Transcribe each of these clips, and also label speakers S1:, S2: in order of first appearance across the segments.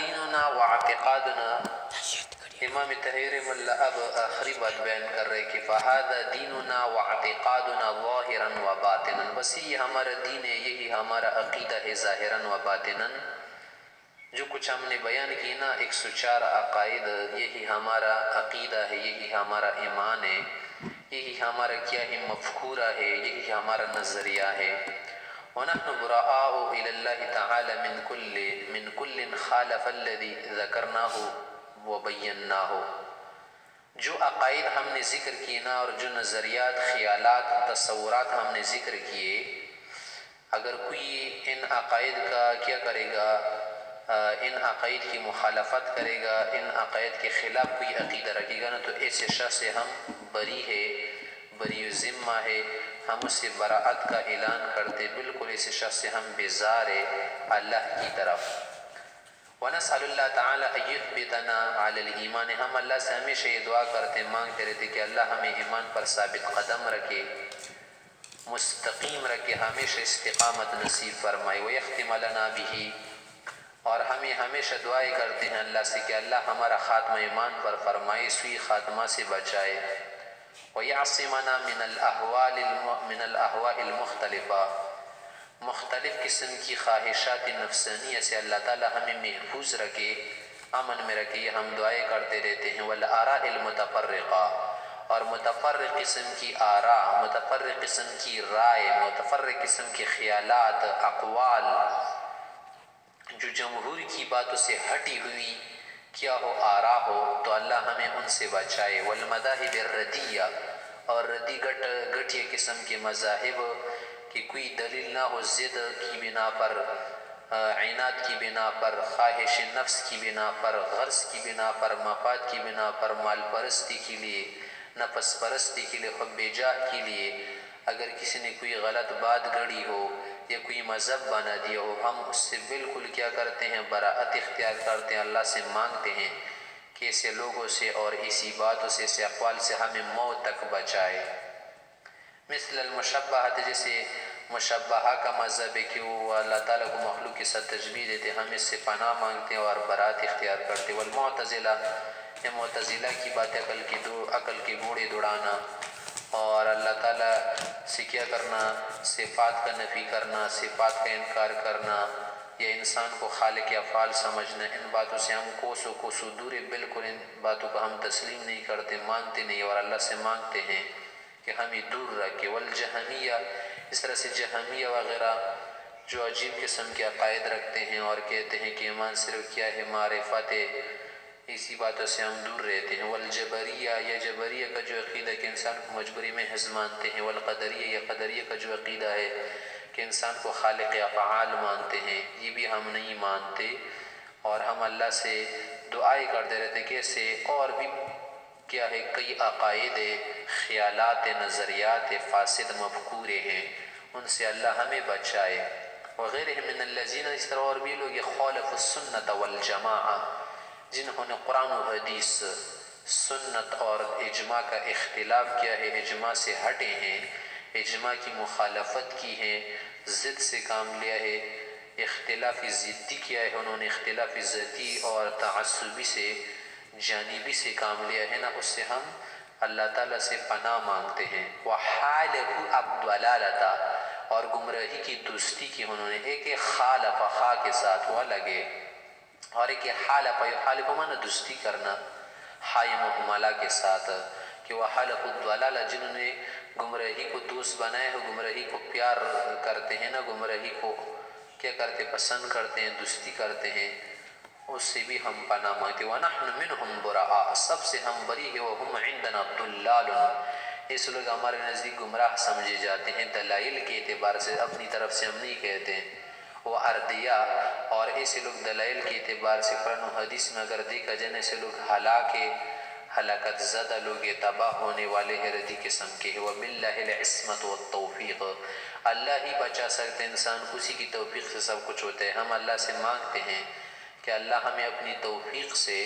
S1: دیننا واعتقادنا، امام طاہر ملا اب آخری بات بیان کر رہے کہ فہذا دیننا واعتقادنا ظاہرا و باطنا، بس یہ ہمارا دین ہے، یہی ہمارا عقیدہ ہے ظاہرا و باطنا. جو کچھ ہم نے بیان کی نا 104 عقائد، یہی ہمارا عقیدہ ہے، یہی ہمارا ایمان ہے، یہی ہمارا کیا ہے مفکورہ ہے، یہی ہمارا نظریہ ہے. وَنَحْنُ بُرَآءُ إِلَى اللَّهِ تَعَالَى مِنْ كُلٍّ خَالَفَ الَّذِي ذَكَرْنَاهُ وَبَيَّنَّاهُ. جو عقائد ہم نے ذکر کیے نا اور جو نظریات، خیالات، تصورات ہم نے ذکر کیے، اگر کوئی ان عقائد کا کیا کرے گا، ان عقائد کی مخالفت کرے گا، ان عقائد کے خلاف کوئی عقیدہ رکھے گا نا، تو ایسے شخص سے ہم بری ہے، بری ذمہ ہے، ہم اس سے براعت کا اعلان کرتے، بالکل ایسے شخص سے ہم بیزار ہے اللہ کی طرف. وَنَسْأَلُ اللَّهَ تَعَالَى أَن يُثْبِتَنَا عَلَى الْإِيمَانِ، ہم اللہ سے ہمیشہ یہ دعا کرتے، مانگتے رہتے کہ اللہ ہمیں ایمان پر ثابت قدم رکھے، مستقیم رکھے، ہمیشہ استقامت نصیب فرمائے. وَيَخْتِمَ لَنَا بِهِ، اور ہمیں ہمیشہ دعائیں کرتے ہیں اللہ سے کہ اللہ ہمارا خاتمہ ایمان پر فرمائے، سوئی خاتمہ سے بچائے. وَيَعْصِمَنَا مِنَ الْأَهْوَاءِ الْمُخْتَلِفَةِ، مختلف قسم کی خواہشات نفسانیہ سے اللہ تعالی ہمیں محفوظ رکھے، امن میں رکھے، یہ ہم دعائیں کرتے رہتے ہیں. وَالْآرَاءِ الْمُتَفَرِّقَةِ، اور متفرق قسم کی آراء، متفرق قسم کی رائے، متفرق قسم کے خیالات، اقوال، جو جمہور کی باتوں سے ہٹی ہوئی کیا ہو آراء ہو، تو اللہ ہمیں ان سے بچائے. والمذاہب الردیہ، اور ردی گٹھیے قسم کے مذاہب کہ کوئی دلیل نہ ہو، ضد کی بنا پر، عناد کی بنا پر، خواہش نفس کی بنا پر، غرض کی بنا پر، مفاد کی بنا پر، مال پرستی کے لیے، نفس پرستی کے لیے، حب جاہ کے لیے، اگر کسی نے کوئی غلط بات گھڑی ہو یا کوئی مذہب بنا دیا ہو، ہم اس سے بالکل کیا کرتے ہیں، براعت اختیار کرتے ہیں، اللہ سے مانگتے ہیں کہ ایسے لوگوں سے اور ایسی باتوں سے، ایسے اقوال سے ہمیں موت تک بچائے. مثل المشبہات، جیسے مشبہہ کا مذہب ہے کہ وہ اللہ تعالیٰ کو مخلوق کے ساتھ تشبیہ دیتے، ہم اس سے پناہ مانگتے ہیں اور برات اختیار کرتے. والمعتزلہ، یہ معتزلہ کی بات عقل کے گھوڑے دوڑانا اور اللہ تعالیٰ سے کیا کرنا، صفات کا نفی کرنا، صفات کا انکار کرنا، یا انسان کو خالق افعال سمجھنا، ان باتوں سے ہم کوسوں دور ہے، بالکل ان باتوں کو ہم تسلیم نہیں کرتے، مانتے نہیں، اور اللہ سے مانگتے ہیں کہ ہمیں دور رکھے. والجہمیہ، اس طرح سے جہمیہ وغیرہ جو عجیب قسم کے عقائد رکھتے ہیں اور کہتے ہیں کہ ایمان صرف کیا ہے، معرفت ہے، اسی باتوں سے ہم دور رہتے ہیں. والجبریہ، یا جبریہ کا جو عقیدہ کہ انسان کو مجبوری میں محض مانتے ہیں. والقدریہ، یا قدریہ کا جو عقیدہ ہے کہ انسان کو خالق افعال مانتے ہیں، یہ بھی ہم نہیں مانتے، اور ہم اللہ سے دعائیں کرتے رہتے کہ ایسے اور بھی کیا ہے، کئی عقائد، خیالات، نظریات فاسد مفکورے ہیں، ان سے اللہ ہمیں بچائے. وغیرہ من الذین، اس طرح اور بھی لوگ خالف السنت والجماعہ، جنہوں نے قرآن و حدیث، سنت اور اجماع کا اختلاف کیا ہے، اجماع سے ہٹے ہیں، اجماع کی مخالفت کی ہے، ضد سے کام لیا ہے، اختلاف ضدی کیا ہے انہوں نے، اختلاف ذاتی اور تعصبی سے، جانبی سے کام لیا ہے نا، اس سے ہم اللہ تعالیٰ سے پناہ مانگتے ہیں. وَحَالَهُ الضَّلَالَةَ، اور گمراہی کی دوستی کی انہوں نے، ایک خالف خا کے ساتھ وہ لگے، اور ایک حالف، حالف مانا دوستی کرنا، حائم محملہ کے ساتھ، کہ وہ حالف الضلالہ، جنہوں نے گمراہی کو دوست بنائے ہو، گمراہی کو پیار کرتے ہیں نا، گمراہی کو کیا کرتے، پسند کرتے ہیں، دوستی کرتے ہیں، اس سے بھی ہم پناہ مانگتے. وَنَحْنُ مِنْهُمْ بُرَآء، سب سے ہم بری ہے. وَهُمْ عِنْدَنَا ضُلَّالٌ، اس لوگ ہمارے نزدیک گمراہ سمجھے جاتے ہیں، دلائل کے اعتبار سے، اپنی طرف سے ہم نہیں کہتے ہیں. وہ اردیہ، اور ایسے لوگ دلائل کے اعتبار سے قرآن و حدیث میں اگر دیکھا جائے، ایسے لوگ ہلاکت زدہ لوگ، تباہ ہونے والے ردی قسم کے ہیں. وَبِاللَّهِ الْعِصْمَةُ وَالتَّوْفِيقُ، اللہ ہی بچا سکتے، انسان اسی کی توفیق سے سب کچھ ہوتا ہے. ہم اللہ سے مانگتے ہیں کہ اللہ ہمیں اپنی توفیق سے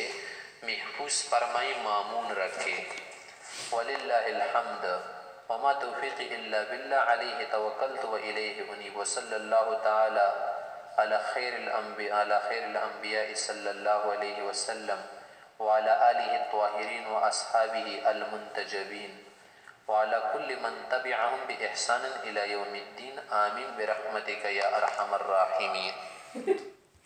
S1: محفوظ فرمائے، مامون رکھے. وَلِلَّهِ الْحَمْدُ وَمَا تَوْفِيقِ إِلَّا بِاللَّهِ عَلَيْهِ تَوَكَّلْتُ وَإِلَيْهِ أُنِيبُ. وصلی اللہ تعالی على خير الأنبياء صلى الله عليه وسلم وعلى آله الطاهرين وأصحابه المنتجبين وعلى كل من تبعهم بإحسان إلى يوم الدين آمين برحمتك يا أرحم الراحمين.